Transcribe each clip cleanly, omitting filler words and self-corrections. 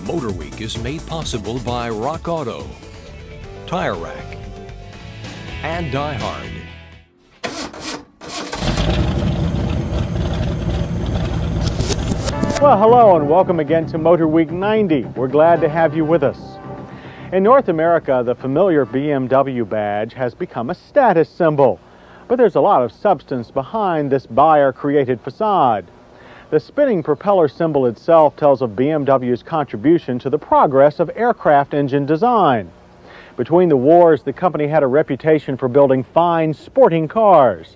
MotorWeek is made possible by Rock Auto, Tire Rack, and Die Hard. Well, hello and welcome again to MotorWeek 90. We're glad to have you with us. In North America, the familiar BMW badge has become a status symbol, but there's a lot of substance behind this buyer-created facade. The spinning propeller symbol itself tells of BMW's contribution to the progress of aircraft engine design. Between the wars, the company had a reputation for building fine, sporting cars.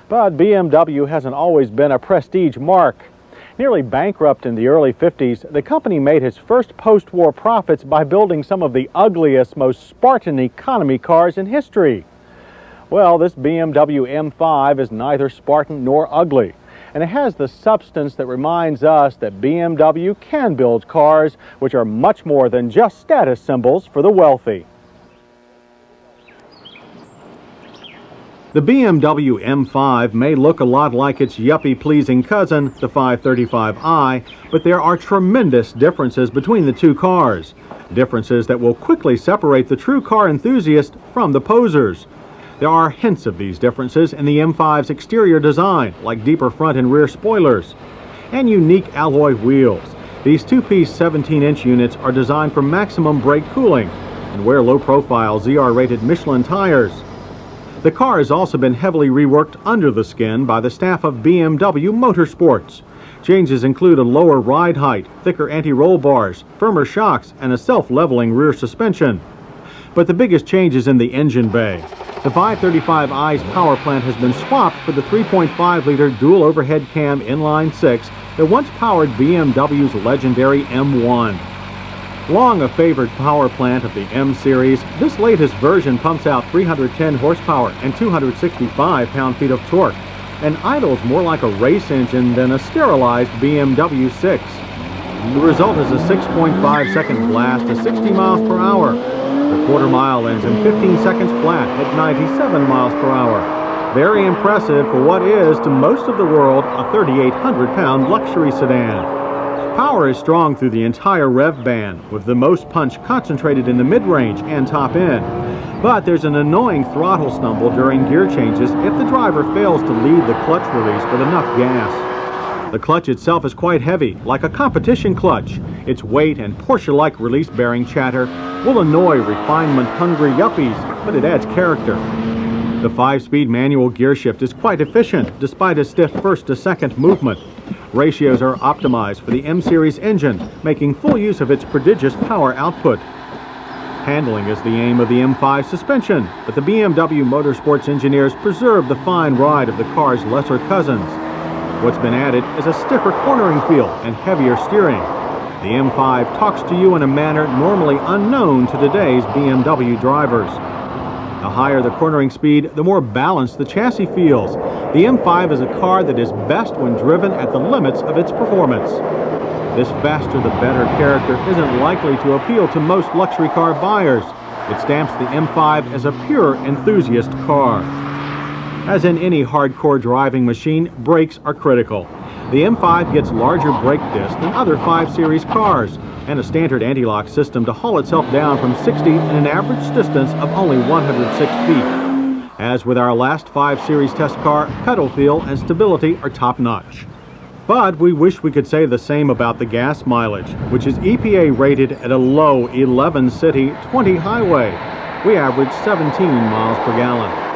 But BMW hasn't always been a prestige mark. Nearly bankrupt in the early 50s, the company made its first post-war profits by building some of the ugliest, most Spartan economy cars in history. Well, this BMW M5 is neither Spartan nor ugly, and it has the substance that reminds us that BMW can build cars which are much more than just status symbols for the wealthy. The BMW M5 may look a lot like its yuppie-pleasing cousin, the 535i, but there are tremendous differences between the two cars. Differences that will quickly separate the true car enthusiast from the posers. There are hints of these differences in the M5's exterior design, like deeper front and rear spoilers, and unique alloy wheels. These two-piece 17-inch units are designed for maximum brake cooling and wear low-profile ZR-rated Michelin tires. The car has also been heavily reworked under the skin by the staff of BMW Motorsports. Changes include a lower ride height, thicker anti-roll bars, firmer shocks, and a self-leveling rear suspension. But the biggest change is in the engine bay. The 535i's power plant has been swapped for the 3.5-liter dual overhead cam inline-six that once powered BMW's legendary M1. Long a favored power plant of the M series, this latest version pumps out 310 horsepower and 265 pound-feet of torque and idles more like a race engine than a sterilized BMW 6. The result is a 6.5-second blast to 60 miles per hour. The quarter mile ends in 15 seconds flat at 97 miles per hour. Very impressive for what is, to most of the world, a 3,800-pound luxury sedan. Power is strong through the entire rev band, with the most punch concentrated in the mid-range and top end. But there's an annoying throttle stumble during gear changes if the driver fails to lead the clutch release with enough gas. The clutch itself is quite heavy, like a competition clutch. Its weight and Porsche-like release bearing chatter will annoy refinement-hungry yuppies, but it adds character. The 5-speed manual gear shift is quite efficient, despite a stiff first-to-second movement. Ratios are optimized for the M-Series engine, making full use of its prodigious power output. Handling is the aim of the M5 suspension, but the BMW Motorsports engineers preserve the fine ride of the car's lesser cousins. What's been added is a stiffer cornering feel and heavier steering. The M5 talks to you in a manner normally unknown to today's BMW drivers. The higher the cornering speed, the more balanced the chassis feels. The M5 is a car that is best when driven at the limits of its performance. This faster the better character isn't likely to appeal to most luxury car buyers. It stamps the M5 as a pure enthusiast car. As in any hardcore driving machine, brakes are critical. The M5 gets larger brake discs than other 5 Series cars, and a standard anti-lock system to haul itself down from 60 in an average distance of only 106 feet. As with our last 5 Series test car, pedal feel and stability are top-notch. But we wish we could say the same about the gas mileage, which is EPA rated at a low 11 city, 20 highway. We average 17 miles per gallon.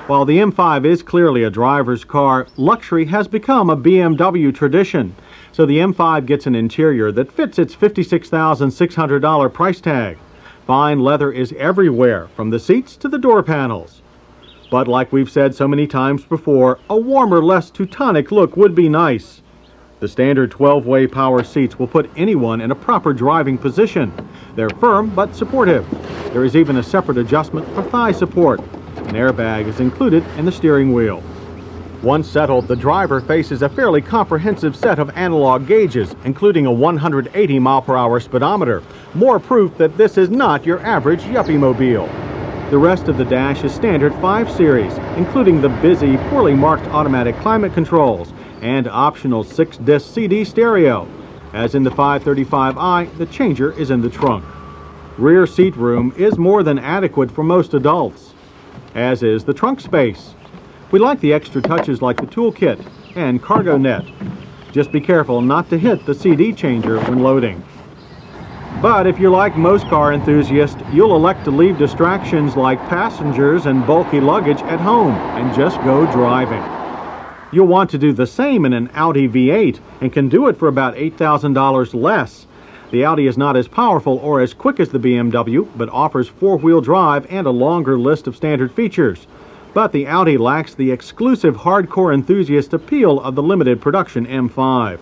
While the M5 is clearly a driver's car, luxury has become a BMW tradition. So the M5 gets an interior that fits its $56,600 price tag. Fine leather is everywhere, from the seats to the door panels. But like we've said so many times before, a warmer, less Teutonic look would be nice. The standard 12-way power seats will put anyone in a proper driving position. They're firm but supportive. There is even a separate adjustment for thigh support. An airbag is included in the steering wheel. Once settled, the driver faces a fairly comprehensive set of analog gauges, including a 180 mile-per-hour speedometer, more proof that this is not your average yuppie-mobile. The rest of the dash is standard 5 Series, including the busy, poorly marked automatic climate controls and optional 6-disc CD stereo. As in the 535i, the changer is in the trunk. Rear seat room is more than adequate for most adults, as is the trunk space. We like the extra touches like the toolkit and cargo net. Just be careful not to hit the CD changer when loading. But if you're like most car enthusiasts, you'll elect to leave distractions like passengers and bulky luggage at home and just go driving. You'll want to do the same in an Audi V8 and can do it for about $8,000 less. The Audi is not as powerful or as quick as the BMW, but offers four-wheel drive and a longer list of standard features. But the Audi lacks the exclusive hardcore enthusiast appeal of the limited production M5.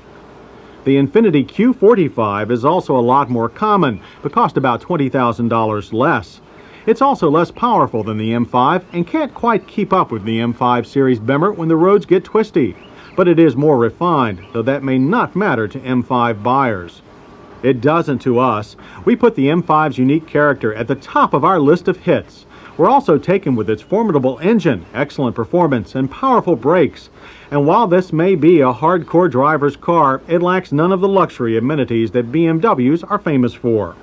The Infiniti Q45 is also a lot more common, but costs about $20,000 less. It's also less powerful than the M5 and can't quite keep up with the M5 series Bimmer when the roads get twisty. But it is more refined, though that may not matter to M5 buyers. It doesn't to us. We put the M5's unique character at the top of our list of hits. We're also taken with its formidable engine, excellent performance, and powerful brakes. And while this may be a hardcore driver's car, it lacks none of the luxury amenities that BMWs are famous for.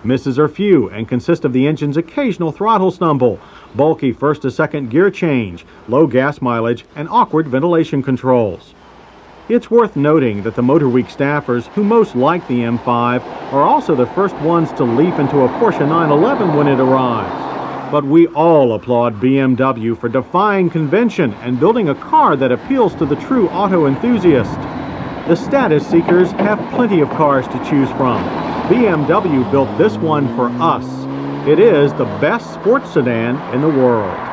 Misses are few and consist of the engine's occasional throttle stumble, bulky first to second gear change, low gas mileage, and awkward ventilation controls. It's worth noting that the MotorWeek staffers who most like the M5 are also the first ones to leap into a Porsche 911 when it arrives. But we all applaud BMW for defying convention and building a car that appeals to the true auto enthusiast. The status seekers have plenty of cars to choose from. BMW built this one for us. It is the best sports sedan in the world.